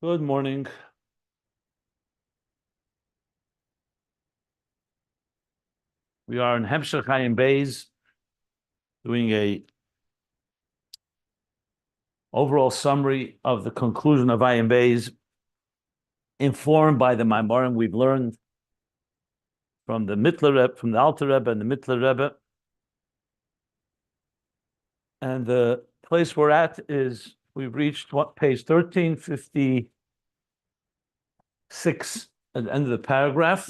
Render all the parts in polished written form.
Good morning. We are in Ayin Beis, doing a overall summary of the conclusion of Ayin Beis, informed by the Maimarim we've learned from the Mittler Rebbe, from the Alter Rebbe and the Mittler Rebbe. And the place we're at is we've reached page 1356 at the end of the paragraph,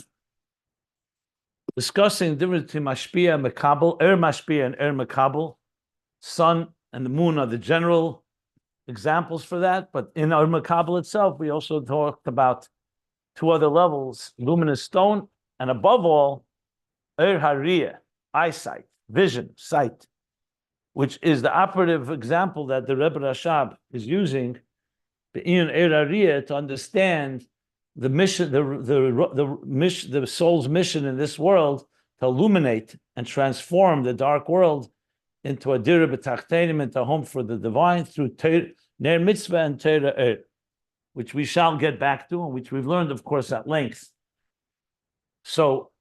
discussing the difference between Mashpia and Mekabel, Mashpia and Mekabel. Sun and the moon are the general examples for that, but in our Mekabel itself, we also talked about two other levels: luminous stone, and above all, Hariyah, eyesight, vision, sight, which is the operative example that the Rebbe Rashab is using, the Hariyah, to understand the mission, the soul's mission in this world, to illuminate and transform the dark world into a dira b'tachtenim, into a home for the divine, through ner mitzvah and Torah, which we shall get back to, and which we've learned, of course, at length. So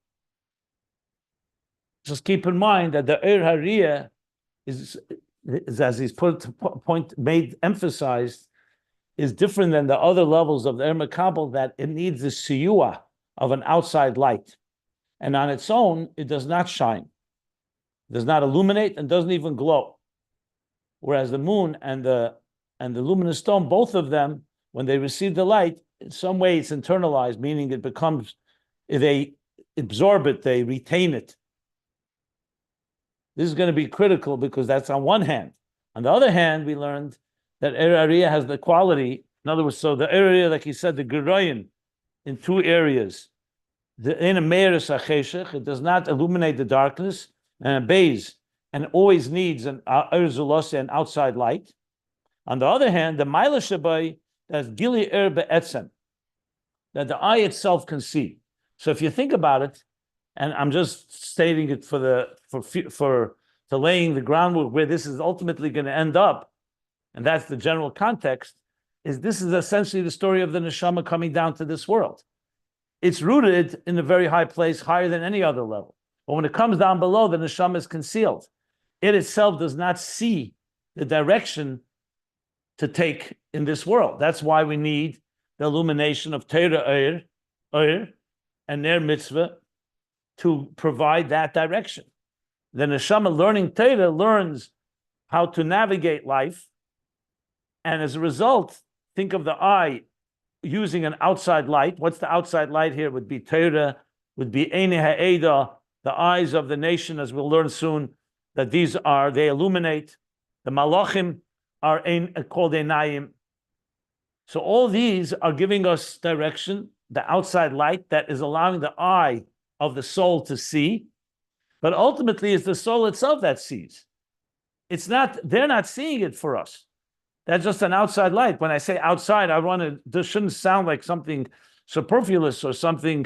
just keep in mind that the Hariyah is, as he's emphasized, is different than the other levels of the Mekabel, that it needs the siyua of an outside light. And on its own, it does not shine, does not illuminate, and doesn't even glow. Whereas the moon and the luminous stone, both of them, when they receive the light, in some way it's internalized, meaning it becomes, they absorb it, they retain it. This is going to be critical because that's on one hand. On the other hand, we learned that Hariyah has the quality, in other words, so the Hariyah, like he said, the Gerayin, in two areas. The in a Meiris HaCheshech, it does not illuminate the darkness, and a Beis, and always needs an outside light. On the other hand, the Maila Shabai, that's Gili Be'etzem, that the eye itself can see. So if you think about it, and I'm just stating it for laying the groundwork where this is ultimately going to end up, and that's the general context, this is essentially the story of the neshama coming down to this world. It's rooted in a very high place, higher than any other level. But when it comes down below, the neshama is concealed. It itself does not see the direction to take in this world. That's why we need the illumination of Torah and Ner Mitzvah to provide that direction. The neshama learning Torah learns how to navigate life, and as a result, think of the eye using an outside light. What's the outside light here? Would be Torah, would be Einei Ha'eda, the eyes of the nation, as we'll learn soon, that they illuminate. The Malachim are called Einayim. So all these are giving us direction, the outside light that is allowing the eye of the soul to see, but ultimately it's the soul itself that sees. They're not seeing it for us. That's just an outside light. When I say outside, this shouldn't sound like something superfluous or something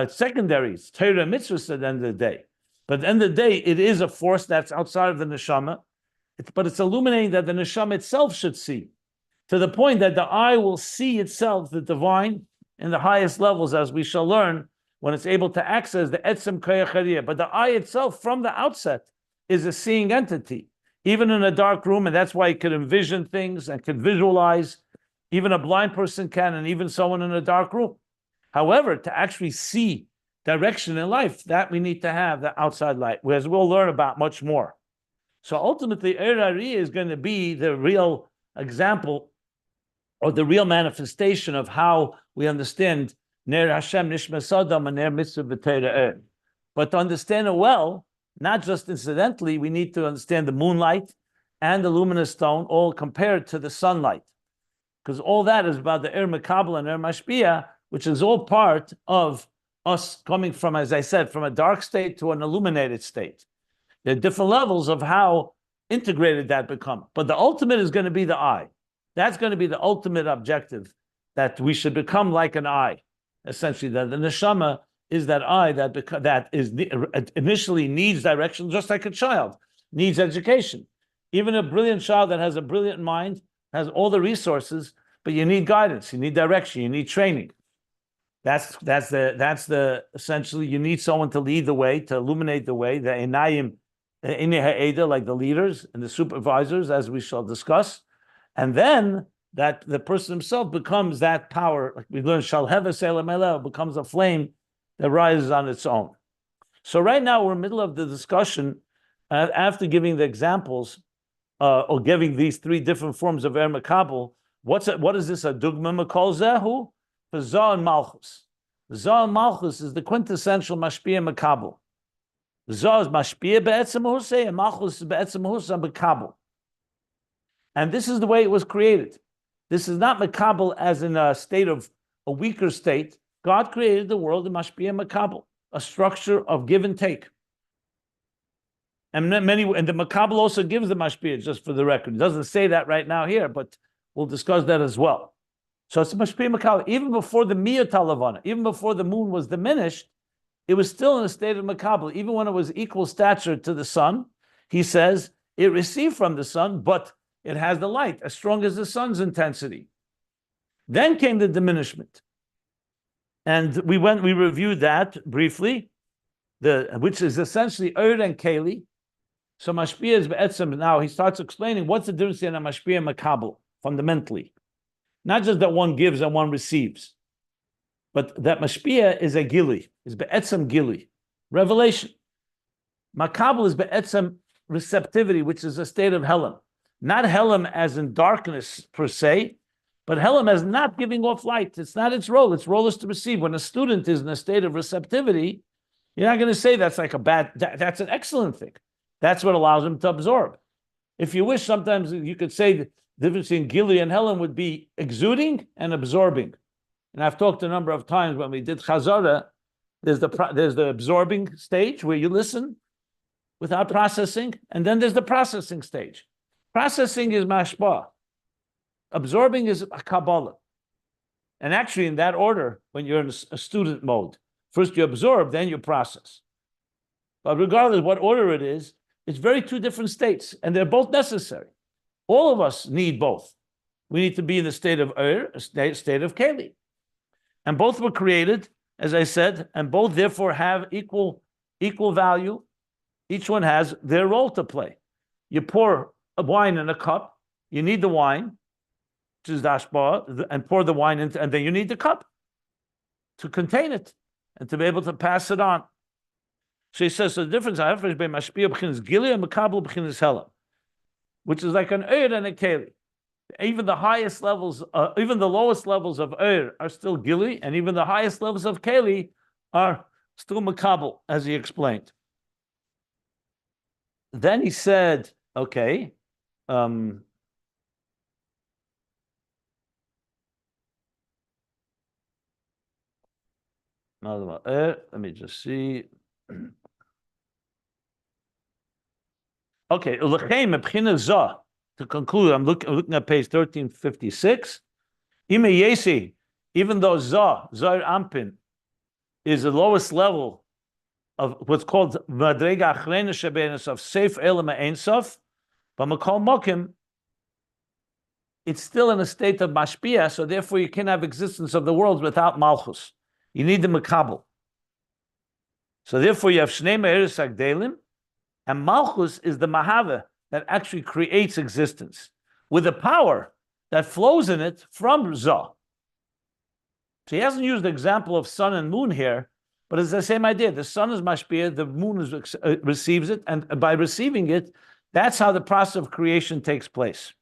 secondary. It's Torah and mitzvahs at the end of the day. But at the end of the day, it is a force that's outside of the neshama, but it's illuminating that the neshama itself should see, to the point that the eye will see itself, the divine, in the highest levels, as we shall learn, when it's able to access the etzem koyach hariyah. But the eye itself, from the outset, is a seeing entity, even in a dark room, and that's why you can envision things and can visualize. Even a blind person can, and even someone in a dark room. However, to actually see direction in life, that we need to have the outside light, whereas we'll learn about much more. So ultimately, Hariyah is going to be the real example, or the real manifestation of how we understand Ner Hashem Nishma Sodom and Ner Mitzvah B'Torah. But to understand it well, not just incidentally, we need to understand the moonlight and the luminous stone, all compared to the sunlight. Because all that is about the Mekabel and Mashpia, which is all part of us coming from, as I said, from a dark state to an illuminated state. There are different levels of how integrated that becomes. But the ultimate is going to be the eye. That's going to be the ultimate objective, that we should become like an eye. Essentially, that the neshama is that eye that initially needs direction, just like a child needs education. Even a brilliant child that has a brilliant mind, has all the resources, but you need guidance, you need direction, you need training. That's the essentially you need someone to lead the way, to illuminate the way. The enayim, like the leaders and the supervisors, as we shall discuss, and then that the person himself becomes that power. Like we learned, shalheva becomes a flame that rises on its own. So right now we're in the middle of the discussion after giving the examples or giving these three different forms of Mekabel. What is this? A dugma makol zehu? For Zah and Malchus. Zah and Malchus is the quintessential Mashpia Mekabel. Zah is Mashpia Be'etzem Husay, and Malchus is Be'etzem Husay Mekabel. And this is the way it was created. This is not Mekabel as in a state of a weaker state. God created the world in Mashpia Mekabel, a structure of give and take. And the Mekabel also gives the Mashpia, just for the record. It doesn't say that right now here, but we'll discuss that as well. So it's Mashpia Mekabel. Even before the Miyot HaLavana, even before the moon was diminished, it was still in a state of Mekabel. Even when it was equal stature to the sun, he says, it received from the sun, but it has the light, as strong as the sun's intensity. Then came the diminishment. And we reviewed that briefly, which is essentially Ur and Keli. So Mashpia is Be'etzem. Now he starts explaining what's the difference in a Mashpia and Mekabel, fundamentally. Not just that one gives and one receives, but that Mashpia is a Gili, is Be'etzem Gili, revelation. Mekabel is Be'etzem receptivity, which is a state of Helam. Not Helam as in darkness per se, but Helam as not giving off light. It's not its role. Its role is to receive. When a student is in a state of receptivity, you're not going to say that's like a bad, that's an excellent thing. That's what allows him to absorb. If you wish, sometimes you could say the difference in Gili and Helam would be exuding and absorbing. And I've talked a number of times when we did Chazara, there's the absorbing stage where you listen without processing, and then there's the processing stage. Processing is Mashpia. Absorbing is Kabbalah. And actually, in that order, when you're in a student mode, first you absorb, then you process. But regardless of what order it is, it's very two different states, and they're both necessary. All of us need both. We need to be in the state of Ur, a state of Keli. And both were created, as I said, and both therefore have equal value. Each one has their role to play. You pour a wine in a cup, you need the wine, which is the ashba, and pour the wine into, and then you need the cup to contain it and to be able to pass it on. So he says, so the difference I have is between Mashpia b'chinas Gili and Mekabel b'chinas Helam, which is like an Ur and a Keli. Even the highest levels, even the lowest levels of Ur are still Gili, and even the highest levels of Keli are still Mekabel, as he explained. Then he said, okay, let me just see. Okay, to conclude, I'm looking at page 1356. Even though Zah Ampin, is the lowest level of what's called Madrega Achrena Shebenis of Seif Elama Ein Sof, but Makol Mokim, it's still in a state of Mashpia, so therefore you can't have existence of the world without Malchus. You need the Mekabel. So therefore you have Shnei Me'eres Agdelim, and Malchus is the Mahava that actually creates existence with a power that flows in it from Zah. So he hasn't used the example of sun and moon here, but it's the same idea. The sun is Mashpia, the moon receives it, and by receiving it, that's how the process of creation takes place.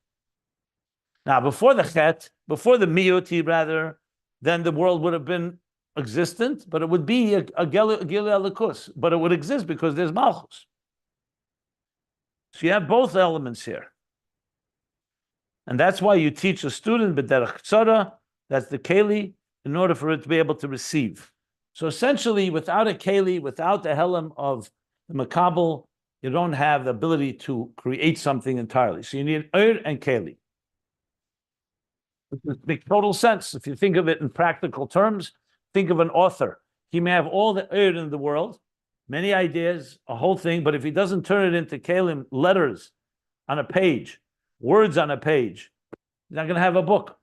Now, before the Chet, before the Miyoti rather, then the world would have been existent, but it would be a Gilui Alikus, but it would exist because there's Malchus. So you have both elements here. And that's why you teach a student b'derech tzara, that's the keli, in order for it to be able to receive. So essentially, without a keli, without the helam of the Mekabel, you don't have the ability to create something entirely. So you need ur and keli. It makes total sense. If you think of it in practical terms, think of an author. He may have all the ur in the world, many ideas, a whole thing, but if he doesn't turn it into kelim, letters on a page, words on a page, he's not going to have a book.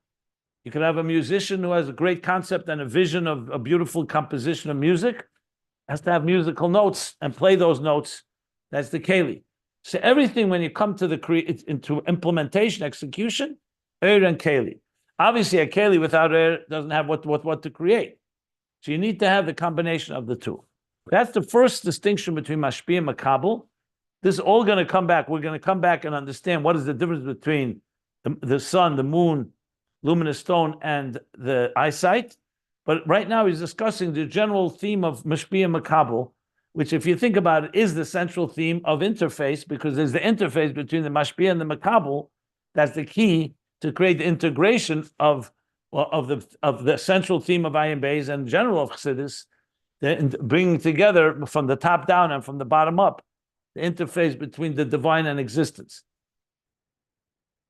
You could have a musician who has a great concept and a vision of a beautiful composition of music, has to have musical notes and play those notes. That's the keli. So everything when you come to into implementation, execution, and keli. Obviously, a keli without doesn't have what to create. So you need to have the combination of the two. That's the first distinction between Mashpia and Mekabel. This is all going to come back. We're going to come back and understand what is the difference between the sun, the moon, luminous stone, and the eyesight. But right now he's discussing the general theme of Mashpia and Mekabel, which, if you think about it, is the central theme of interface, because there's the interface between the Mashpia and the Mekabel. That's the key to create the integration of the central theme of Ayin Beis and general of Chassidus, bringing together from the top down and from the bottom up the interface between the divine and existence.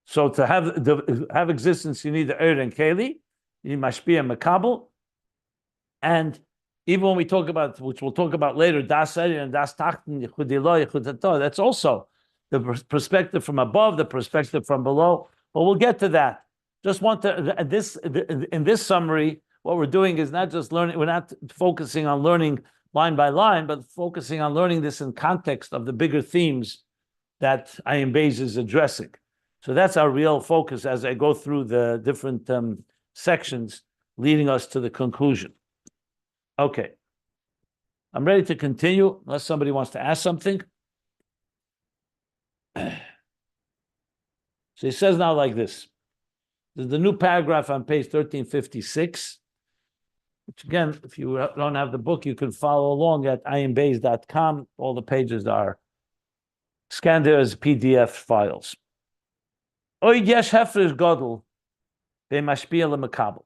So to have existence, you need the and Keli, you need Mashpia and Mekabel, and even when we talk about, which we'll talk about later, Das and Das Tachten, that's also the perspective from above, the perspective from below. But we'll get to that. Just want to in this summary, what we're doing is not just learning. We're not focusing on learning line by line, but focusing on learning this in context of the bigger themes that Ayin Beis is addressing. So that's our real focus as I go through the different sections, leading us to the conclusion. Okay, I'm ready to continue unless somebody wants to ask something. So he says now like this. There's the new paragraph on page 1356, which again, if you don't have the book, you can follow along at ayinbeis.com. All the pages are scanned there as PDF files. Oy yesh hefresh gadol bein mashpia leMekabel.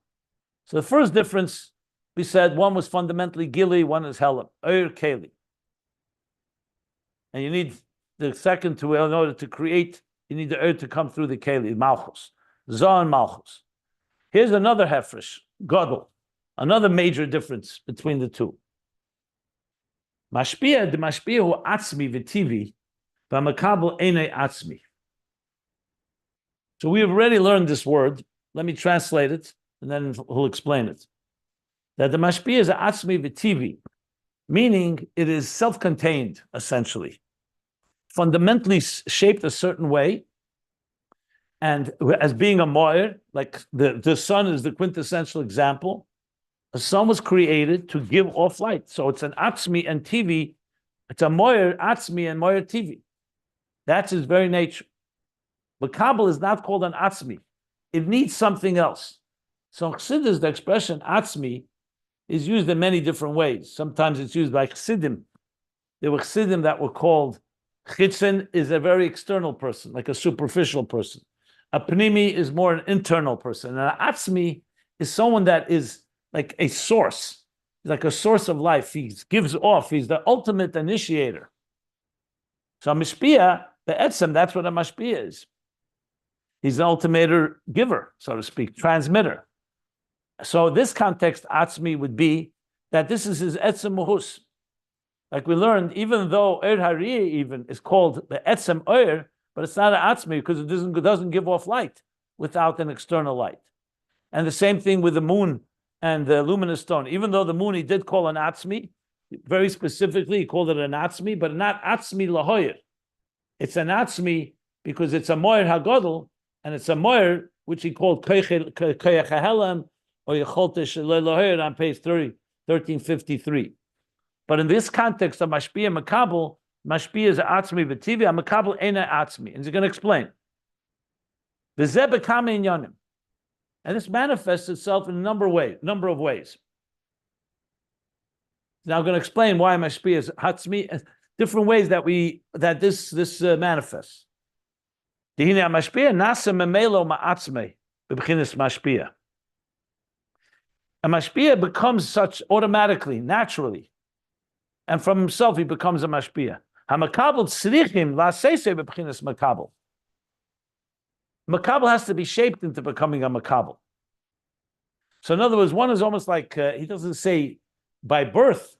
So the first difference, we said one was fundamentally gili, one is helam, oir keli. And you need the second in order to create, you need the oir to come through the keli, malchus, zah and malchus. Here's another hefresh, gadol, another major difference between the two. Mashpia, the mashpia hu atzmi v'tivi, v'Mekabel einay atzmi. So we have already learned this word. Let me translate it, and then he'll explain it. That the mashpia is atzmi v'tivi, meaning it is self-contained, essentially, fundamentally shaped a certain way, and as being a moir, like the sun is the quintessential example. The sun was created to give off light, so it's an atzmi and tivi. It's a moir atzmi and moir tivi. That's his very nature. Mekabel is not called an atzmi; it needs something else. So in Chassidus, the expression atzmi is used in many different ways. Sometimes it's used by Chassidim. There were Chassidim that were called, Chitzen is a very external person, like a superficial person. A Pnimi is more an internal person. And an Atzmi is someone that is like a source, like a source of life. He gives off, he's the ultimate initiator. So a Mashpia, the Etzem, that's what a Mashpia is. He's an ultimator giver, so to speak, transmitter. So this context, Atzmi, would be that this is his Etzem Muhus. Like we learned, even though Eir Hariyah even is called the Etzem Eir, but it's not an Atzmi because it doesn't give off light without an external light. And the same thing with the moon and the luminous stone. Even though the moon he did call an Atzmi, very specifically he called it an Atzmi, but not Atzmi Lahoyer. It's an Atzmi because it's a Moir Hagodol, and it's a Moir which he called Koyach HaHelam, or Yecholtish Leloher on page 1353. But in this context of Mashpia and Mekabel, Mashpia is Atzmi v'tivi, and Mekabel ena Atzmi. And he's going to explain. V'zeh b'kama inyanim. And this manifests itself in a number of ways. Now I'm going to explain why Mashpia is Atzmi, different ways that this manifests. Dihine Mashpia nasa memelo ma'atzme b'bchinas Mashpia. A Mashpia becomes such automatically, naturally. And from himself, he becomes a Mashpia. HaMekabel tzrichim la'seisei b'bchinas Mekabel. Mekabel has to be shaped into becoming a Mekabel. So in other words, one is almost like, he doesn't say by birth,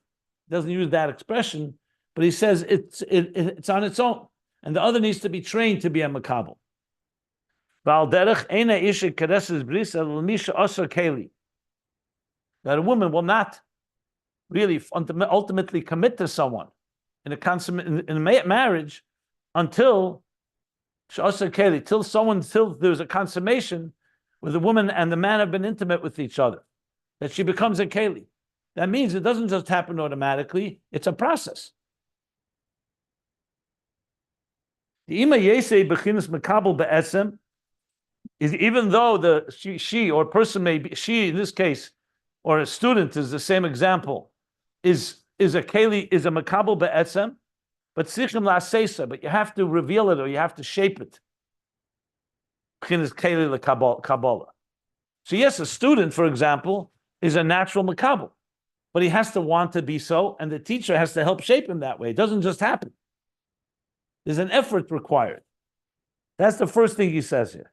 doesn't use that expression, but he says it's on its own. And the other needs to be trained to be a Mekabel. That a woman will not really ultimately commit to someone in a marriage until till there's a consummation where the woman and the man have been intimate with each other, that she becomes a keli. That means it doesn't just happen automatically, it's a process. The ima yesei bechinas mekabel be'etzem is, even though she or person may be, she in this case, or a student is the same example, is a keli, is a mekabel be'etzem, but sichim la'seisa, but you have to reveal it or you have to shape it. Bechinas keli lekabbalah. So yes, a student, for example, is a natural mekabel, but he has to want to be so, and the teacher has to help shape him that way. It doesn't just happen. There's an effort required. That's the first thing he says here.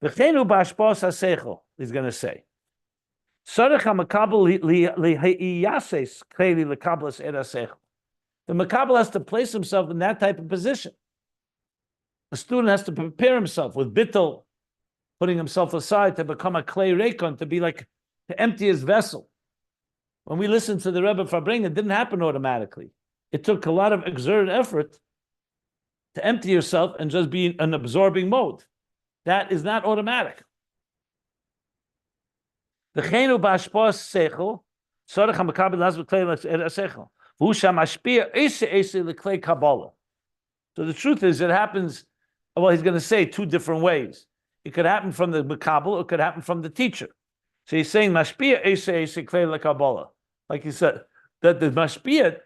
V'cheinu b'hashpa'as haseichel, he's going to say. Sarech ha'mekabel liyases kleli lekablas et haseichel. The mekabel has to place himself in that type of position. The student has to prepare himself with bittul, putting himself aside to become a klei reikon, to be like, to empty his vessel. When we listened to the Rebbe Farbrengen, it didn't happen automatically. It took a lot of exerted effort to empty yourself and just be in an absorbing mode. That is not automatic. So the truth is, it happens, well, he's going to say two different ways. It could happen from the Mekabel, or it could happen from the teacher. So he's saying, Mashpia Atzmi, like he said, that the Mashpia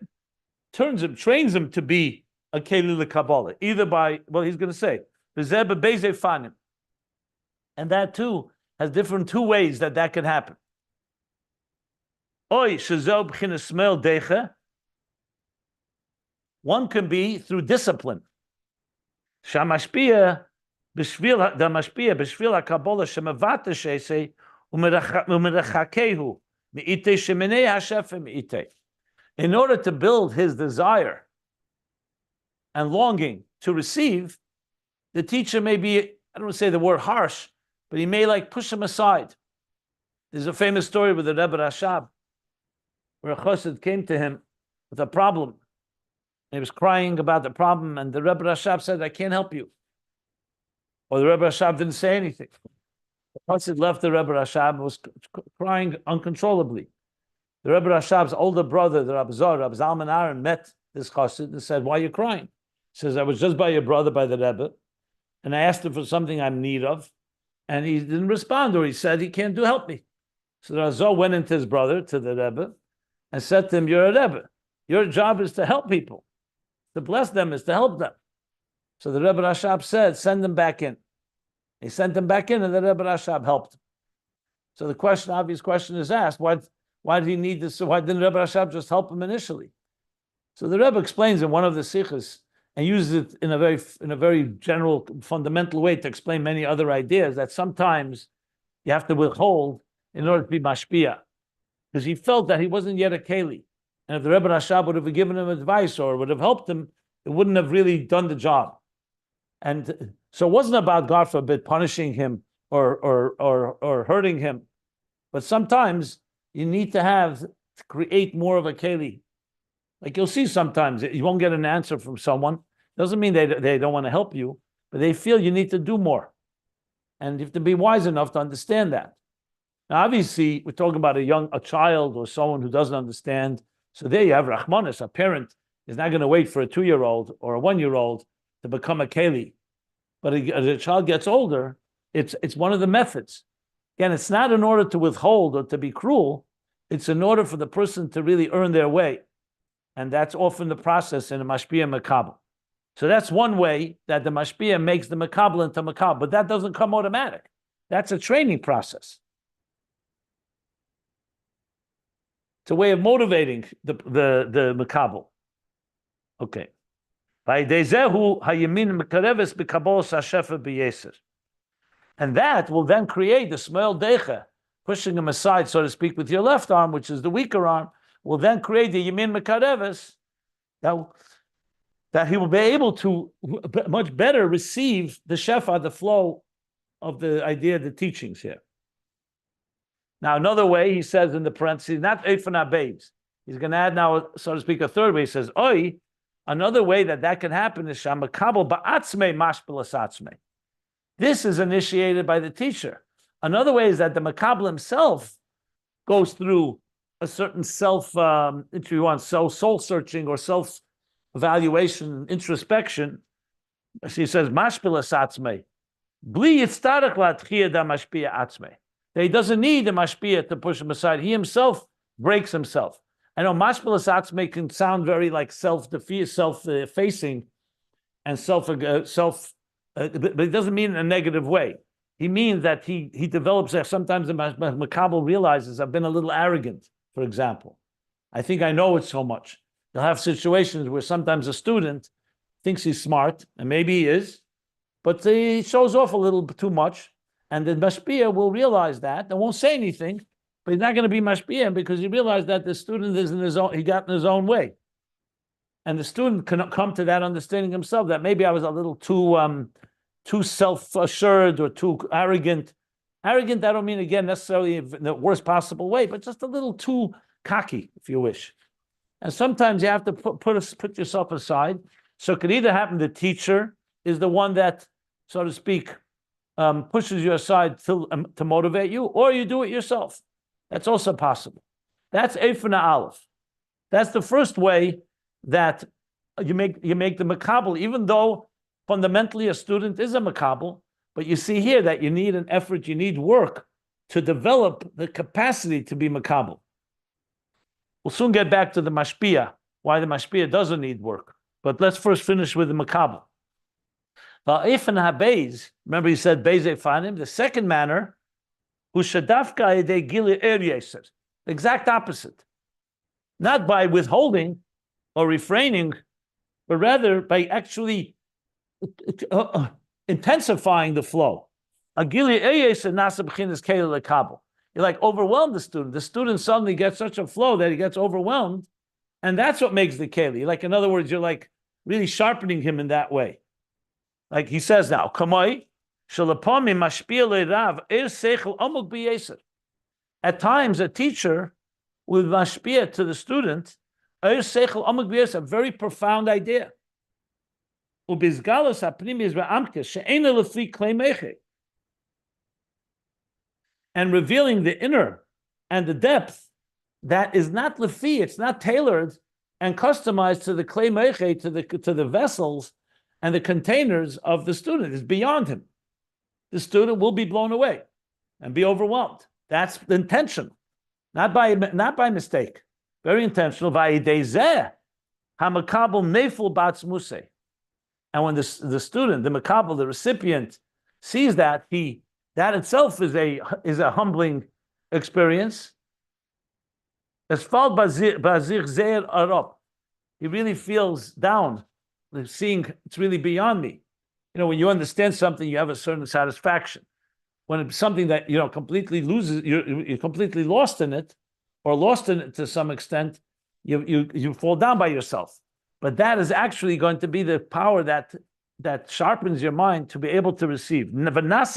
trains him to be a keli lekabbalah, either by, well, he's going to say, and that too has different two ways that can happen. One can be through discipline. Shamashpia b'shvil hakabbalah shemavata sheisei u'merachakehu me'itei shemenei hashefem me'itei. In order to build his desire and longing to receive, the teacher may be, I don't want to say the word harsh, but he may like push him aside. There's a famous story with the Rebbe Rashab, where a chassid came to him with a problem. He was crying about the problem, and the Rebbe Rashab said, I can't help you. Or the Rebbe Rashab didn't say anything. The chassid left the Rebbe Rashab and was crying uncontrollably. The Rebbe Rashab's older brother, the Rab Zalman Aaron, met this chassid and said, why are you crying? He says, I was just by your brother, by the Rebbe, and I asked him for something I'm in need of, and he didn't respond, or he said he can't help me. So the Razor went into his brother, to the Rebbe, and said to him, you're a Rebbe. Your job is to help people. To bless them is to help them. So the Rebbe Rashab said, send them back in. He sent them back in, and the Rebbe Rashab helped him. So the obvious question is asked, why did he need this? Why didn't Rebbe Rashab just help him initially? So the Rebbe explains in one of the sikhs, and uses it in a very general, fundamental way to explain many other ideas, that sometimes you have to withhold in order to be mashpia, because he felt that he wasn't yet a keli, and if the Rebbe Rashab would have given him advice or would have helped him, it wouldn't have really done the job. And so it wasn't about, God forbid, punishing him or hurting him, but sometimes you need to create more of a keli. Like you'll see sometimes you won't get an answer from someone. Doesn't mean they don't want to help you, but they feel you need to do more. And you have to be wise enough to understand that. Now, obviously, we're talking about a child or someone who doesn't understand. So there you have Rahmanis, a parent is not going to wait for a 2-year-old or a 1-year-old to become a keli. But as a child gets older, it's one of the methods. Again, it's not in order to withhold or to be cruel. It's in order for the person to really earn their way. And that's often the process in a Mashpia Mekabel. So that's one way that the Mashpia makes the Mekabel into Mekabel, but that doesn't come automatic. That's a training process. It's a way of motivating the Mekabel. Okay. And that will then create the Smel Decha, pushing him aside, so to speak, with your left arm, which is the weaker arm, will then create the Yamin Mekareves, that he will be able to much better receive the Shefa, the flow of the idea of the teachings here. Now, another way he says in the parentheses, not Ayin Beis. He's going to add now, so to speak, a third way. He says, Oi, another way that can happen is Mekabel Atzmi Mashpia Atzmi. This is initiated by the teacher. Another way is that the Mekabel himself goes through a certain if you want, soul searching or self evaluation, introspection. So he says, Mashpia Atzmi. Bli yitztarech latchiyah da Mashpia Atzmi. That he doesn't need the Mashpia to push him aside. He himself breaks himself. I know Mashpia Atzmi can sound very like self-facing and but it doesn't mean in a negative way. He means that he develops. Sometimes the Mekabel realizes I've been a little arrogant. For example, I think I know it so much. You'll have situations where sometimes a student thinks he's smart, and maybe he is, but he shows off a little too much, and the Mashpia will realize that and won't say anything. But he's not going to be Mashpia because he realized that the student is in his own, he got in his own way. And the student can come to that understanding himself that maybe I was a little too self-assured or too arrogant. Arrogant, I don't mean, again, necessarily in the worst possible way, but just a little too cocky, if you wish. And sometimes you have to put yourself aside. So it could either happen the teacher is the one that, so to speak, pushes you aside to motivate you, or you do it yourself. That's also possible. That's Eifana Aleph. That's the first way that you make the Mekabel, even though fundamentally a student is a Mekabel, but you see here that you need an effort, you need work to develop the capacity to be Mekabel. We'll soon get back to the Mashpia, why the Mashpia doesn't need work. But let's first finish with the Mekabel. Remember he said Beis Efanim, the second manner, the exact opposite. Not by withholding or refraining, but rather by actually intensifying the flow. You like overwhelm the student. The student suddenly gets such a flow that he gets overwhelmed, and that's what makes the keli. Like, in other words, you're like really sharpening him in that way. Like he says now, at times a teacher will mashpia to the student a very profound idea. And revealing the inner and the depth that is not lefi, it's not tailored and customized to the klei meiche, to the vessels and the containers of the student. Is beyond him. The student will be blown away and be overwhelmed. That's the intention, not by mistake. Very intentional. And when the student, the Mekabel, the recipient, sees that, that itself is a humbling experience. He really feels down, seeing it's really beyond me. You know, when you understand something, you have a certain satisfaction. When it's something that completely loses, you're completely lost in it, or lost in it to some extent, you fall down by yourself. But that is actually going to be the power that sharpens your mind to be able to receive. And that's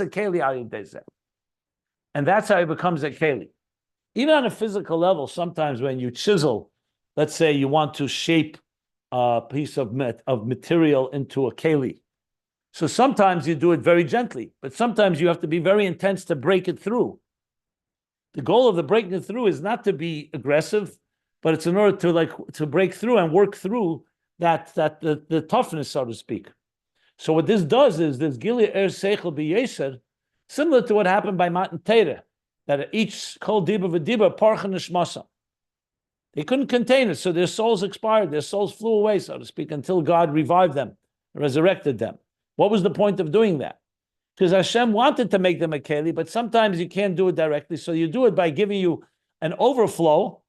how it becomes a keli. Even on a physical level, sometimes when you chisel, let's say you want to shape a piece of material into a keli. So sometimes you do it very gently, but sometimes you have to be very intense to break it through. The goal of the breaking it through is not to be aggressive, but it's in order to break through and work through the toughness, so to speak. So what this does is this Gili Er Seichel B'Yeser, similar to what happened by Matan Torah, that each Kol Diba V'Diba Parcha Nishmasa. They couldn't contain it, so their souls expired, their souls flew away, so to speak, until God revived them, resurrected them. What was the point of doing that? Because Hashem wanted to make them a keli, but sometimes you can't do it directly, so you do it by giving you an overflow,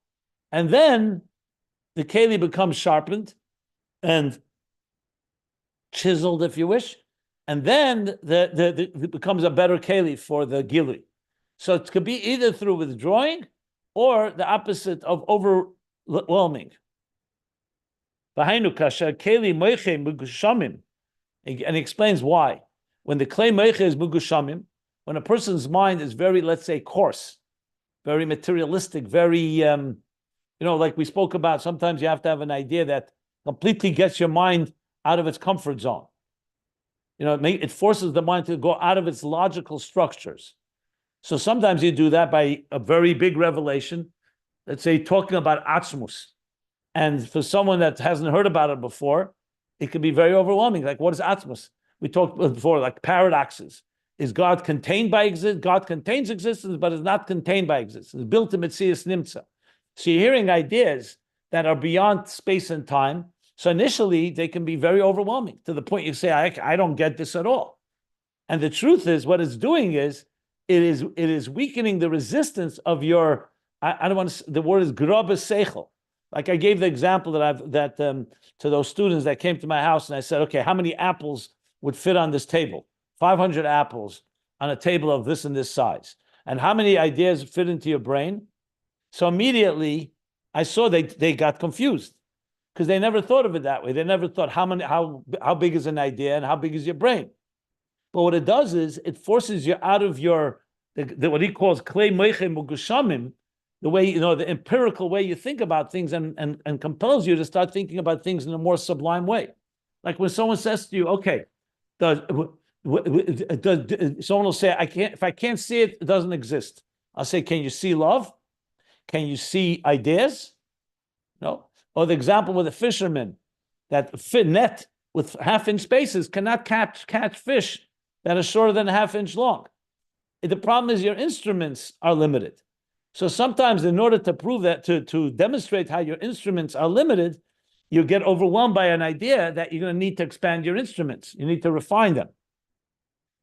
and then the keli becomes sharpened and chiseled, if you wish, and then it becomes a better keli for the gili. So it could be either through withdrawing or the opposite of overwhelming. And he explains why. When the klei meiche is mugushamim, when a person's mind is very, let's say, coarse, very materialistic, very, like we spoke about, sometimes you have to have an idea that completely gets your mind out of its comfort zone. It forces the mind to go out of its logical structures. So sometimes you do that by a very big revelation, let's say talking about Atzmus. And for someone that hasn't heard about it before, it can be very overwhelming. Like, what is Atzmus? We talked before, like paradoxes. Is God contained by existence? God contains existence, but is not contained by existence. Built in Metzias Nimtza. So you're hearing ideas that are beyond space and time. So initially, they can be very overwhelming to the point you say, I don't get this at all. And the truth is, what it's doing is, it is weakening the resistance of your, I don't want to, the word is grobes seichel. Like I gave the example to those students that came to my house, and I said, okay, how many apples would fit on this table? 500 apples on a table of this and this size. And how many ideas fit into your brain? So immediately I saw they got confused because they never thought of it that way. They never thought how big is an idea and how big is your brain. But what it does is it forces you out of your what he calls klei moiche mugushamim, the way, the empirical way you think about things, and compels you to start thinking about things in a more sublime way. Like when someone says to you, okay, someone will say, if I can't see it, it doesn't exist. I'll say, can you see love? Can you see ideas? No. Or the example with a fisherman, that net with half-inch spaces cannot catch fish that are shorter than a half-inch long. The problem is your instruments are limited. So sometimes in order to prove that, to demonstrate how your instruments are limited, you get overwhelmed by an idea that you're going to need to expand your instruments. You need to refine them.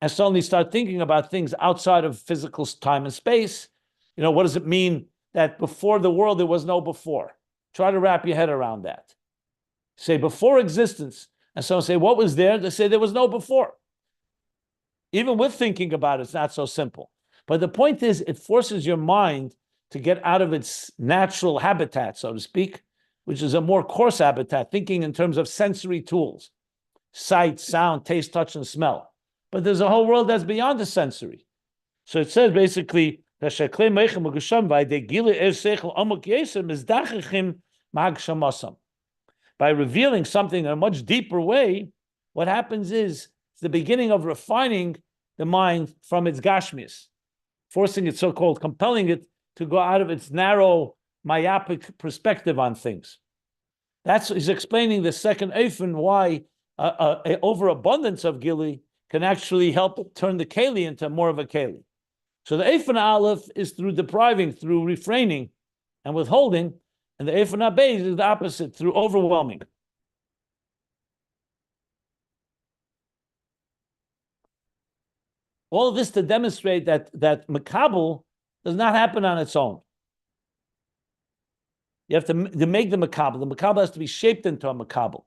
And suddenly start thinking about things outside of physical time and space. What does it mean that before the world, there was no before? Try to wrap your head around that. Say before existence. And someone say, what was there? They say there was no before. Even with thinking about it, it's not so simple. But the point is, it forces your mind to get out of its natural habitat, so to speak, which is a more coarse habitat, thinking in terms of sensory tools, sight, sound, taste, touch, and smell. But there's a whole world that's beyond the sensory. So it says basically, by revealing something in a much deeper way, what happens is it's the beginning of refining the mind from its gashmias, forcing it, so-called compelling it to go out of its narrow, myopic perspective on things. He's explaining the second eifin, why an overabundance of gili can actually help turn the keli into more of a keli. So the eifin aleph is through depriving, through refraining and withholding, and the eifin beis is the opposite, through overwhelming. All of this to demonstrate that Mekabel does not happen on its own. You have to make the Mekabel. The Mekabel has to be shaped into a Mekabel.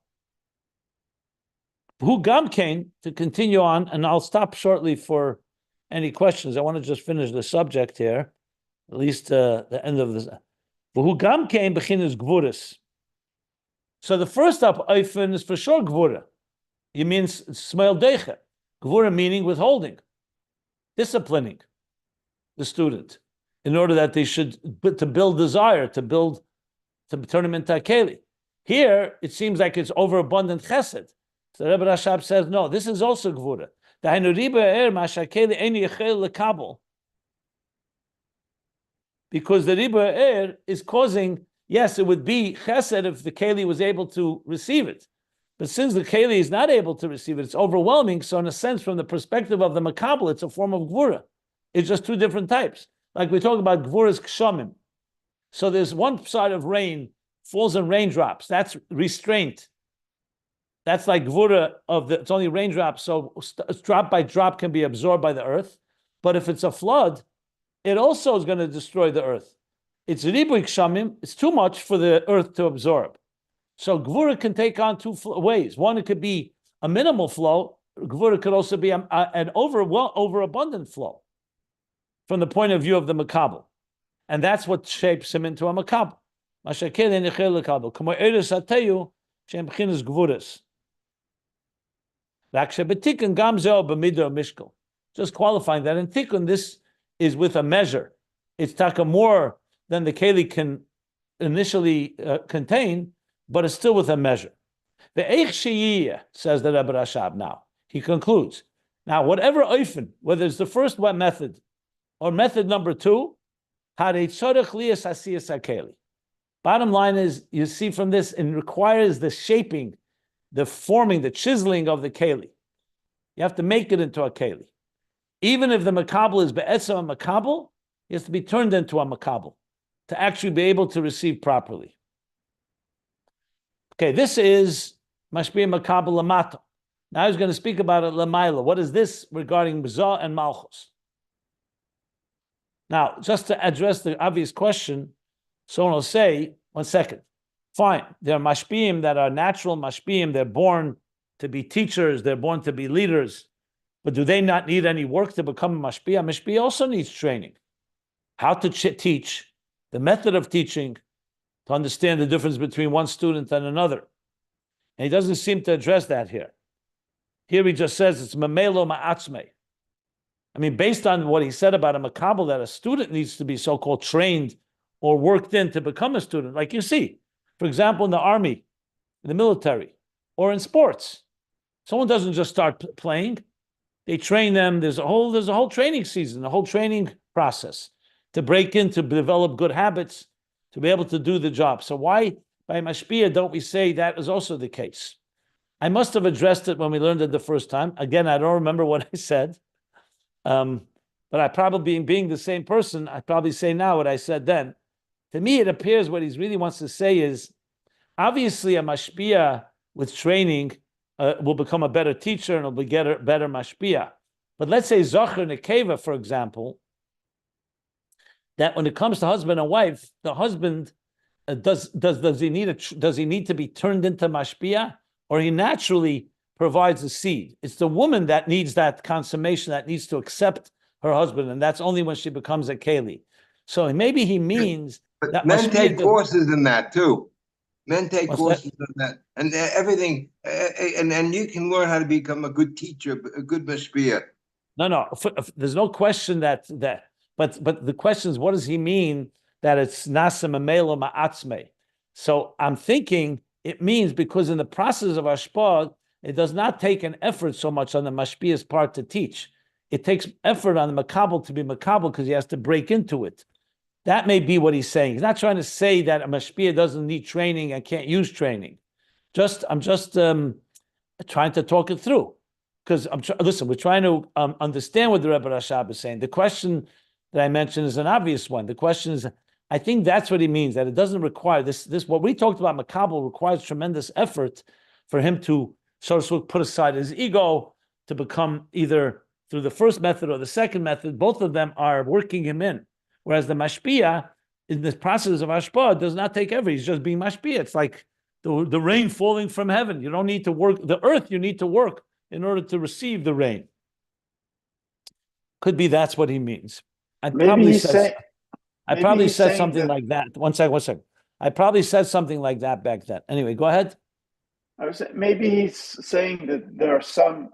Who Gam came to continue on, and I'll stop shortly for any questions. I want to just finish the subject here, at least the end of this. Who Gam came beginners gvuras. So the first up eifin is for sure gvura. It means smeil deiche. Gvura meaning withholding, disciplining the student in order that they should, to build desire, to turn him into a keli. Here, it seems like it's overabundant chesed. So Rebbe Rashab says, no, this is also gvura. Because the riba is causing, yes, it would be chesed if the keli was able to receive it. But since the keli is not able to receive it, it's overwhelming. So in a sense, from the perspective of the Mekabel, it's a form of gvura. It's just two different types. Like we talk about gvuras kshamim. So there's one side of rain, falls in raindrops. That's restraint. That's like gvura it's only raindrops. So drop by drop can be absorbed by the earth. But if it's a flood, it also is going to destroy the earth. It's ribuy kshamim. It's too much for the earth to absorb. So gvura can take on two ways. One, it could be a minimal flow. Gvura could also be an overabundant flow from the point of view of the Mekabel. And that's what shapes him into a Mekabel. just qualifying that. In Tikkun, this is with a measure. It's taka more than the keli can initially contain, but it's still with a measure. The Eich Sheyiyah, says the Rebbe Rashab now. He concludes. Now, whatever oifen, whether it's the first one method or method number two, bottom line is, you see from this, it requires the shaping, the forming, the chiseling of the keli. You have to make it into a keli. Even if the Mekabel is be'etzem a Mekabel, it has to be turned into a Mekabel to actually be able to receive properly. Okay, this is Mashpia Mekabel Lamato. Now he's going to speak about it Lamaila. What is this regarding B'zah and Malchus? Now, just to address the obvious question, someone will say, 1 second, fine, there are Mashpiim that are natural Mashpiim, they're born to be teachers, they're born to be leaders, but do they not need any work to become a Mashpia? Mashpia also needs training. How to teach, the method of teaching, to understand the difference between one student and another. And he doesn't seem to address that here. Here he just says it's Mamelo Ma'atzme. I mean, based on what he said about a Mekabel, that a student needs to be so-called trained or worked in to become a student, like you see, for example, in the army, in the military, or in sports. Someone doesn't just start playing. They train them. There's a whole training season, a whole training process to break in, to develop good habits, to be able to do the job. So why, by Mashpia, don't we say that is also the case? I must have addressed it when we learned it the first time. Again, I don't remember what I said. But I probably, being the same person, I probably say now what I said then. To me, it appears what he really wants to say is, obviously a Mashpia with training will become a better teacher and will be better Mashpia. But let's say Zocher Nekeva, for example, that when it comes to husband and wife, the husband does he need to be turned into Mashpia, or he naturally provides the seed? It's the woman that needs that consummation, that needs to accept her husband, and that's only when she becomes a keli. So maybe he means but that men take courses in that too. Men take courses in that, and everything, and you can learn how to become a good teacher, a good mashpia. No, there's no question that. But the question is, what does he mean that it's nasa mamelo ma'atzme? So I'm thinking it means because in the process of hashpah, it does not take an effort so much on the mashpia's part to teach. It takes effort on the Mekabel to be Mekabel because he has to break into it. That may be what he's saying. He's not trying to say that a mashpia doesn't need training and can't use training. I'm just trying to talk it through, because listen, we're trying to understand what the Rebbe Rashab is saying. The question that I mentioned is an obvious one. The question is, I think that's what he means, that it doesn't require this. What we talked about, Mekabel, requires tremendous effort for him to sort of put aside his ego to become either through the first method or the second method. Both of them are working him in. Whereas the Mashpia, in the process of Hashpah, does not take effort. He's just being Mashpia. It's like the rain falling from heaven. You don't need to work. The earth, you need to work in order to receive the rain. Could be that's what he means. I probably said something like that. One second. I probably said something like that back then. Anyway, go ahead. Maybe he's saying that there are some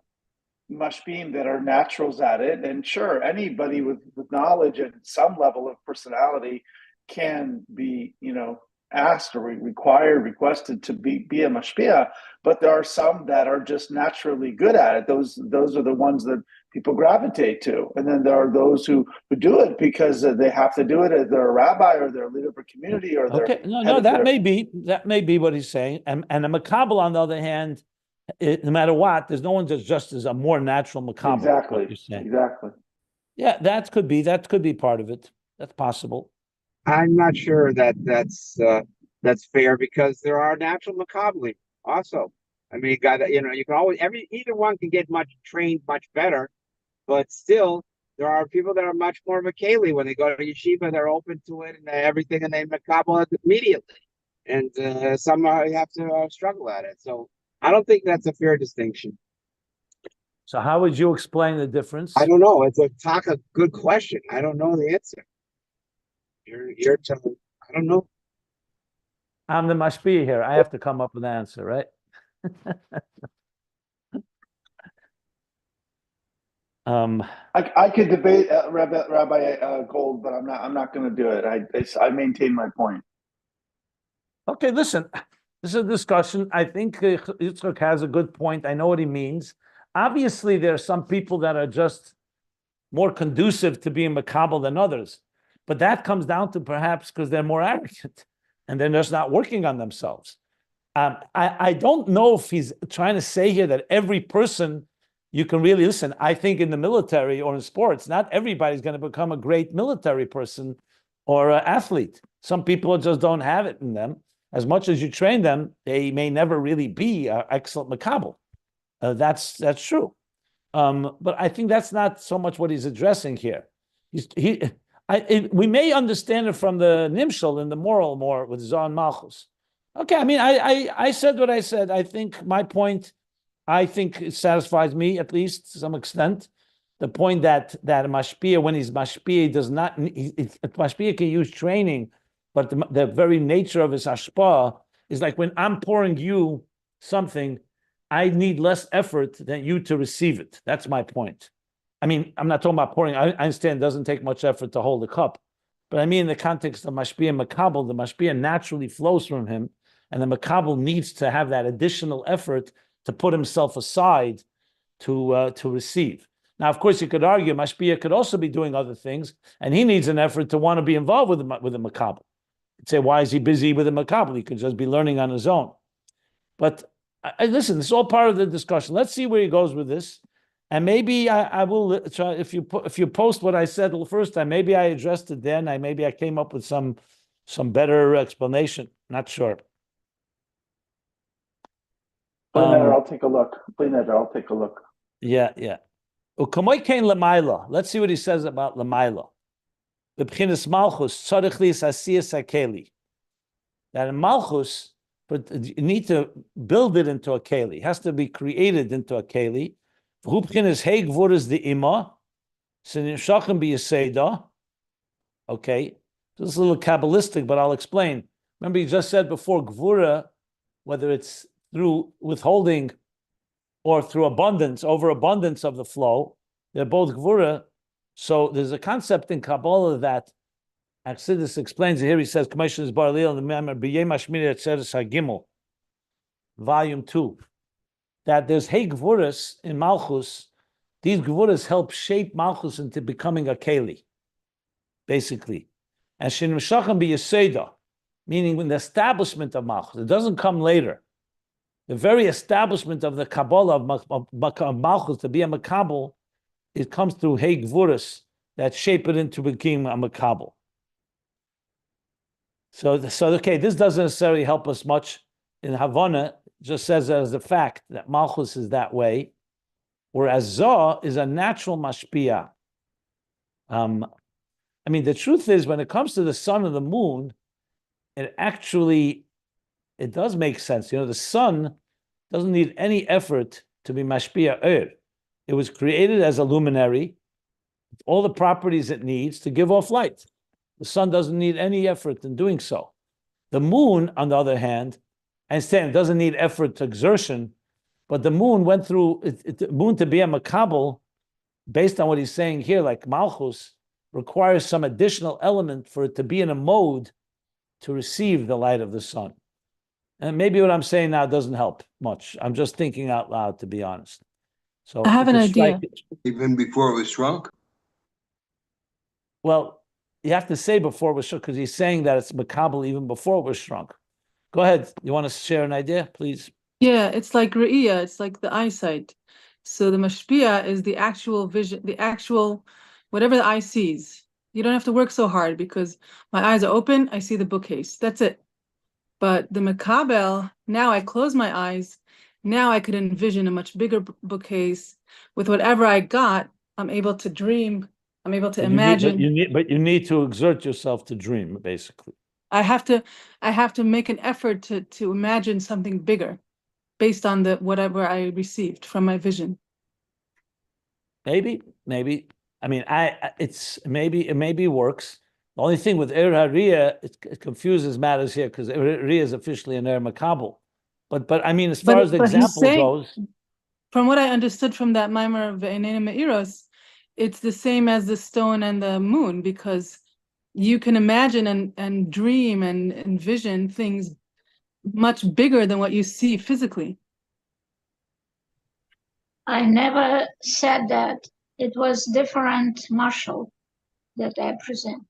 mashpim that are naturals at it, and sure, anybody with knowledge and some level of personality can be, asked or requested to be a mashpia. But there are some that are just naturally good at it. Those are the ones that people gravitate to, and then there are those who do it because they have to do it. As they're a rabbi or they're a leader of a community or they're that may be what he's saying. And a Mekabel, on the other hand, no matter what, there's no one that's just as a more natural Mekabel. Exactly. Yeah, that could be part of it. That's possible. I'm not sure that's fair, because there are natural Mekabel also. I mean, you can always either one can get trained much better, but still there are people that are much more Mekeli when they go to yeshiva. They're open to it and everything, and they Mekabel it immediately. And some have to struggle at it. So I don't think that's a fair distinction. So how would you explain the difference? I don't know. It's a good question. I don't know the answer. You're telling. I don't know. I'm the mashpia here. I have to come up with an answer, right? I could debate Rabbi Gold, but I'm not going to do it. I maintain my point. Okay, listen, this is a discussion. I think Yitzchak has a good point. I know what he means. Obviously, there are some people that are just more conducive to being Mekabel than others, but that comes down to perhaps because they're more arrogant and they're just not working on themselves. I don't know if he's trying to say here that every person you can really listen. I think in the military or in sports, not everybody's going to become a great military person or an athlete. Some people just don't have it in them. As much as you train them, they may never really be an excellent Mekabel. That's true. But I think that's not so much what he's addressing here. We may understand it from the Nimshal and the moral more with Zon Malchus. Okay, I mean, I said what I said. I think my point, I think it satisfies me at least to some extent. The point that Mashpia, when he's Mashpia, does not, Mashpia can use training, but the very nature of his hashpah is like when I'm pouring you something, I need less effort than you to receive it. That's my point. I mean, I'm not talking about pouring. I understand it doesn't take much effort to hold a cup, but I mean in the context of Mashpia and Mekabel, the Mashpia naturally flows from him, and the Mekabel needs to have that additional effort to put himself aside to receive. Now, of course, you could argue Mashpia could also be doing other things, and he needs an effort to want to be involved with the Mekabel. You'd say, why is he busy with the Mekabel? He could just be learning on his own. But listen, it's all part of the discussion. Let's see where he goes with this, and maybe I will try. If you post what I said the first time, maybe I addressed it then. Maybe I came up with some better explanation. Not sure. I'll take a look. I'll take a look. Yeah. Let's see what he says about Lamaila. The B'chinas Malchus, tzarich li asiyas hakeli. That in Malchus, but you need to build it into a keli. It has to be created into a keli. V'hu b'chinas hey gvuras the ima, s'nimshachem b'yeseda. Okay, so this is a little Kabbalistic, but I'll explain. Remember, you just said before, gvura, whether it's through withholding or through abundance, overabundance of the flow, they're both gvura. So there's a concept in Kabbalah that Achsidus explains it here. He says, Commission is Baralil, the Member B'yei Mashmir Etzeres HaGimel, Volume 2, that there's Hey Gvuras in Malchus. These Gvuras help shape Malchus into becoming a Keli, basically. And Shinim Shacham B'yeseda, meaning when the establishment of Malchus, it doesn't come later. The very establishment of the Kabbalah of Malchus to be a Mekabel, it comes through Hey Gvuras that shape it into becoming a Mekabel. So okay, this doesn't necessarily help us much in Havana. Just says as a fact that Malchus is that way, whereas Zoh is a natural Mashpia. I mean, the truth is, when it comes to the sun and the moon, it does make sense. You know, the sun doesn't need any effort to be Mashpia. It was created as a luminary, all the properties it needs to give off light. The sun doesn't need any effort in doing so. The moon, on the other hand, I understand it doesn't need effort to exertion, but the moon went through, the moon to be a Mekabel, based on what he's saying here, like Malchus, requires some additional element for it to be in a mode to receive the light of the sun. And maybe what I'm saying now doesn't help much. I'm just thinking out loud, to be honest. So I have an idea. Even before it was shrunk? Well, you have to say before it was shrunk, because he's saying that it's Mekabel even before it was shrunk. Go ahead. You want to share an idea, please? Yeah, it's like Re'iyah, it's like the eyesight. So the Mashpia is the actual vision, the actual, whatever the eye sees. You don't have to work so hard because my eyes are open, I see the bookcase. That's it. But the Mekabel, now I close my eyes, now I could envision a much bigger bookcase. With whatever I got, I'm able to dream, I'm able to imagine. But you need to exert yourself to dream, basically. I have to make an effort to imagine something bigger based on whatever I received from my vision. Maybe. I mean, it maybe works. The only thing with Er Hariyah, it confuses matters here because Er Hariyah is officially an Er Mekabel. But I mean, as far as the example goes, from what I understood from that Maimer of Einei Me'iros, it's the same as the stone and the moon, because you can imagine and dream and envision things much bigger than what you see physically. I never said that. It was different Marshall that I present.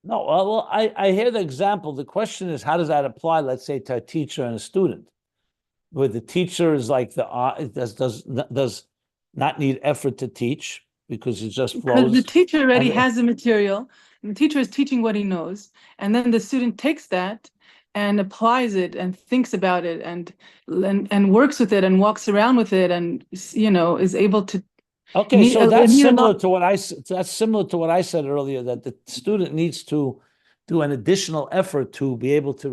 No, well, I hear the example. The question is, how does that apply, let's say, to a teacher and a student? Where the teacher is like does not need effort to teach because it just Because the flows. teacher already And- has the material, and the teacher is teaching what he knows, and then the student takes that and applies it and thinks about it and works with it and walks around with it and is able to. Okay, so that's you're similar not- to what that's similar to what I said earlier, that the student needs to do an additional effort to be able to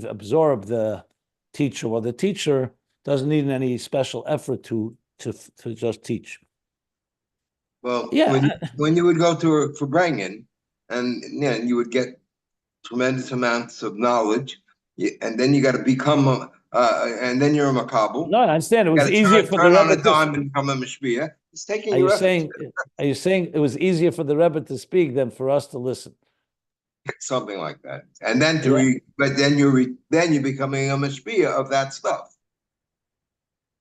absorb the teacher, while the teacher doesn't need any special effort to just teach. Well, Yeah. when you would go to for bringing, and you would get tremendous amounts of knowledge, and then you got to become and then you're a Mekabel. No, I understand. It You was gotta easier for the turn on Rebbe a dime and become a Mashpia. It's taking Are your you effort. saying it was easier for the Rebbe to speak than for us to listen? Something like that, and then Yeah. but then you're becoming a Mashpia of that stuff.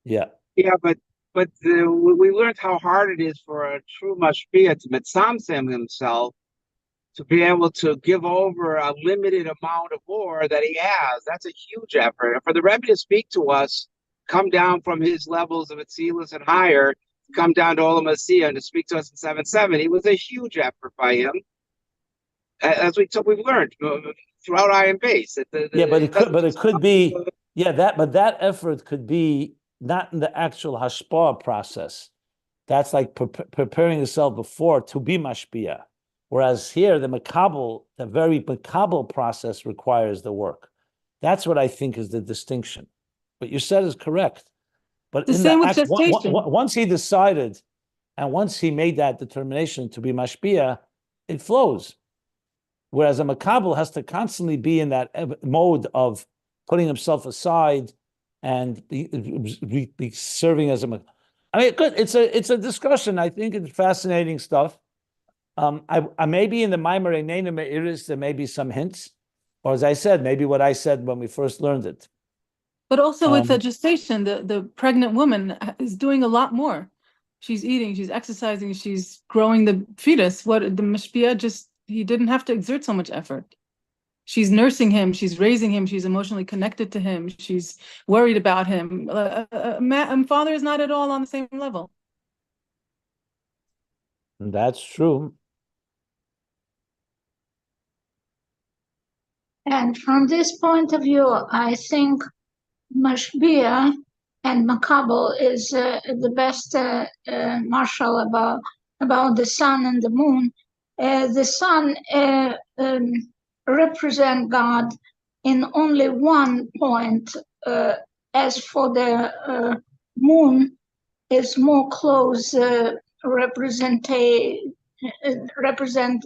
Yeah. Yeah, but we learned how hard it is for a true mashpia to mitzamtzem himself to be able to give over a limited amount of war that he has. That's a huge effort. And for the Rebbe to speak to us, come down from his levels of Atzilus and higher, come down to Olam Asiyah and to speak to us in 770, it was a huge effort by him. As we've learned throughout Ayin Beis. But it could be, but that effort could be not in the actual hashpah process. That's like preparing yourself before to be mashpia. Whereas here, the very Mekabel process requires the work. That's what I think is the distinction. What you said is correct. But The same with gestation. once he decided, and once he made that determination to be mashpia, it flows. Whereas a Mekabel has to constantly be in that mode of putting himself aside and be serving as a. I mean, good. It's a discussion. I think it's fascinating stuff. I maybe in the Maimer Einenu Me'iris there may be some hints, or as I said, maybe what I said when we first learned it. But also with the gestation, the pregnant woman is doing a lot more. She's eating, she's exercising, she's growing the fetus. What the Mashpia he didn't have to exert so much effort. She's nursing him, she's raising him, she's emotionally connected to him, she's worried about him. Father is not at all on the same level. That's true. And from this point of view, I think Mashpia and Mekabel is the best marshal about the sun and the moon. The sun represent God in only one point. As for the moon, is more close represent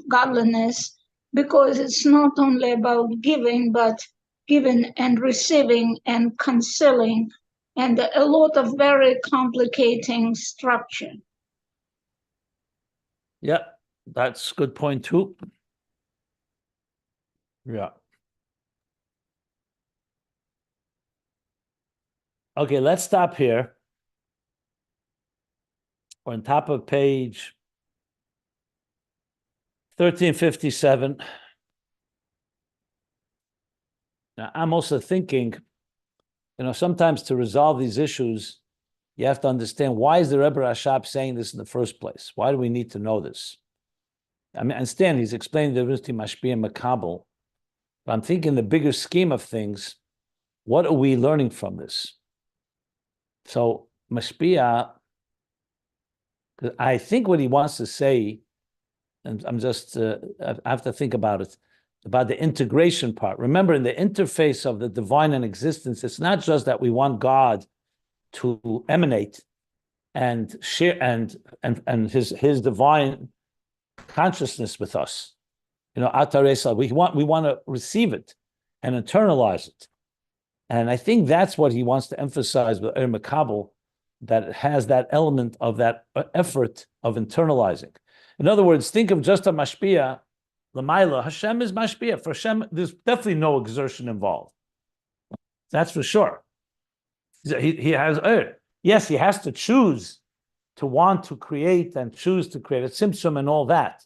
godliness, because it's not only about giving, but giving and receiving and concealing, and a lot of very complicating structure. Yeah, that's a good point too. Yeah. Okay, let's stop here. We're on top of page 1357. Now, I'm also thinking, sometimes to resolve these issues, you have to understand, why is the Rebbe Rashab saying this in the first place? Why do we need to know this? I mean, I understand he's explaining the difference between Mashpia and Mekabel, but I'm thinking the bigger scheme of things, what are we learning from this? So Mashpia, I think what he wants to say, and I'm just, I have to think about it, about the integration part. Remember, in the interface of the divine and existence, it's not just that we want God to emanate and share and his divine consciousness with us. Ataresa, we want to receive it and internalize it. And I think that's what he wants to emphasize with Mekabel, that has that element of that effort of internalizing. In other words, think of just a mashpia, l'mayla. Hashem is mashpia. For Hashem, there's definitely no exertion involved. That's for sure. He has, yes, he has to choose to want to create and choose to create a tzimtzum and all that.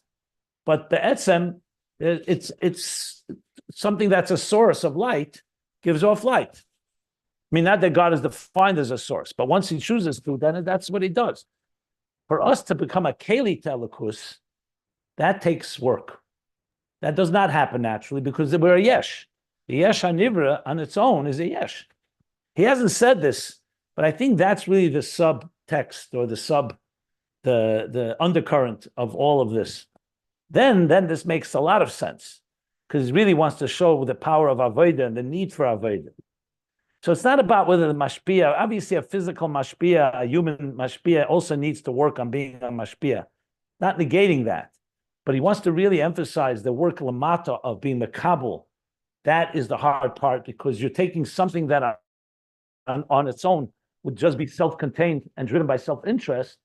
But the etzem, it's something that's a source of light, gives off light. I mean, not that God is defined as a source, but once he chooses to, then that's what he does. For us to become a keli telekus, that takes work. That does not happen naturally because we're a yesh. The yesh hanivra on its own is a yesh. He hasn't said this, but I think that's really the subtext or the undercurrent of all of this. Then this makes a lot of sense because he really wants to show the power of avodah and the need for avodah. So it's not about whether the mashpia, obviously a physical mashpia, a human mashpia also needs to work on being a mashpia, not negating that. But he wants to really emphasize the work lamata of being Mekabel. That is the hard part because you're taking something that on its own would just be self-contained and driven by self-interest,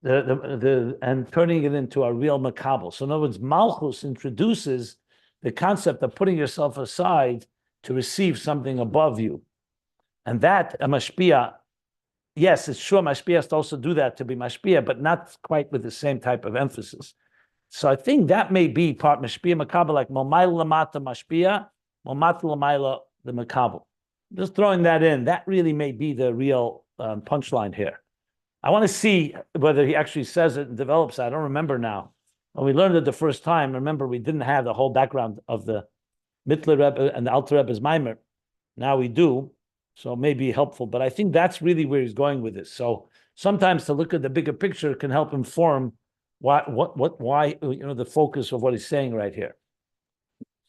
and turning it into a real Mekabel. So in other words, Malchus introduces the concept of putting yourself aside to receive something above you. And that, a mashpia, yes, it's sure mashpia has to also do that to be mashpia, but not quite with the same type of emphasis. So I think that may be part mashpia Mekabel, like momayla lamata mashpia, momata lamayla the Mekabel. Just throwing that in, that really may be the real punchline here. I want to see whether he actually says it and develops it. I don't remember now. When we learned it the first time, remember we didn't have the whole background of the Mittler Rebbe and the Alter Rebbe's Maimer. Now we do, so it may be helpful. But I think that's really where he's going with this. So sometimes to look at the bigger picture can help inform why the focus of what he's saying right here.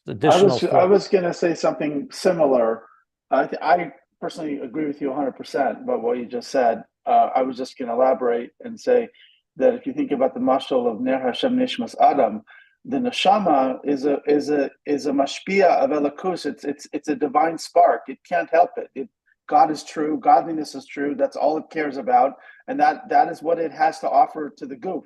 I was going to say something similar. I personally agree with you 100% about what you just said. I was just going to elaborate and say that if you think about the mashal of Ner Hashem Nishmas Adam, the neshama is a mashpia of Elokus. It's a divine spark. It can't help it. God is true. Godliness is true. That's all it cares about, and that is what it has to offer to the goof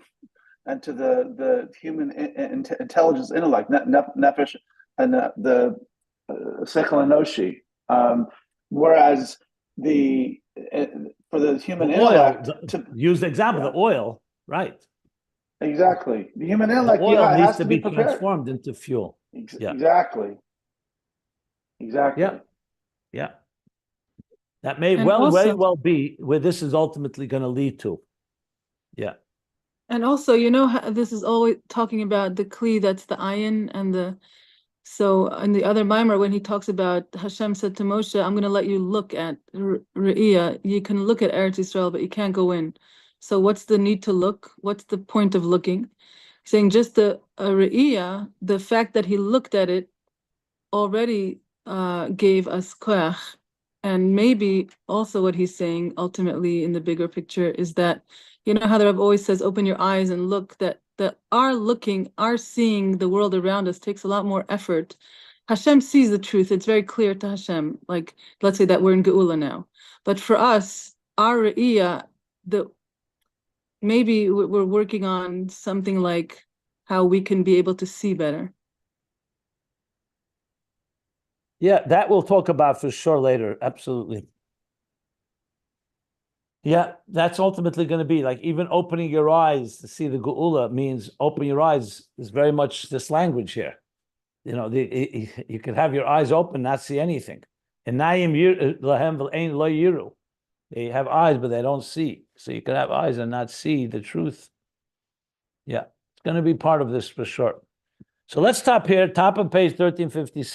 and to the human intelligence, intellect, nefesh, and the seichel enoshi. Whereas for the human intellect, to use the example, the oil, right? Exactly. The human intellect, the oil needs has to be transformed into fuel. Exactly. Yeah. That may very well be where this is ultimately going to lead to. Yeah. And also, this is always talking about the kli, that's the ayin, and so in the other mimer, when he talks about Hashem said to Moshe, I'm going to let you look at Re'iyah. You can look at Eretz Yisrael, but you can't go in. So what's the need to look? What's the point of looking? Saying just the Re'iyah, the fact that he looked at it already gave us koach. And maybe also what he's saying ultimately in the bigger picture is that, how the Rebbe always says, open your eyes and look, that our seeing the world around us takes a lot more effort. Hashem sees the truth. It's very clear to Hashem. Like, let's say that we're in Geula now. But for us, our Re'iyah, maybe we're working on something like how we can be able to see better. Yeah, that we'll talk about for sure later. Absolutely. Yeah, that's ultimately going to be like even opening your eyes to see the Geula means open your eyes is very much this language here. You can have your eyes open, not see anything. And they have eyes, but they don't see. So you can have eyes and not see the truth. Yeah, it's going to be part of this for sure. So let's stop here, top of page 1357.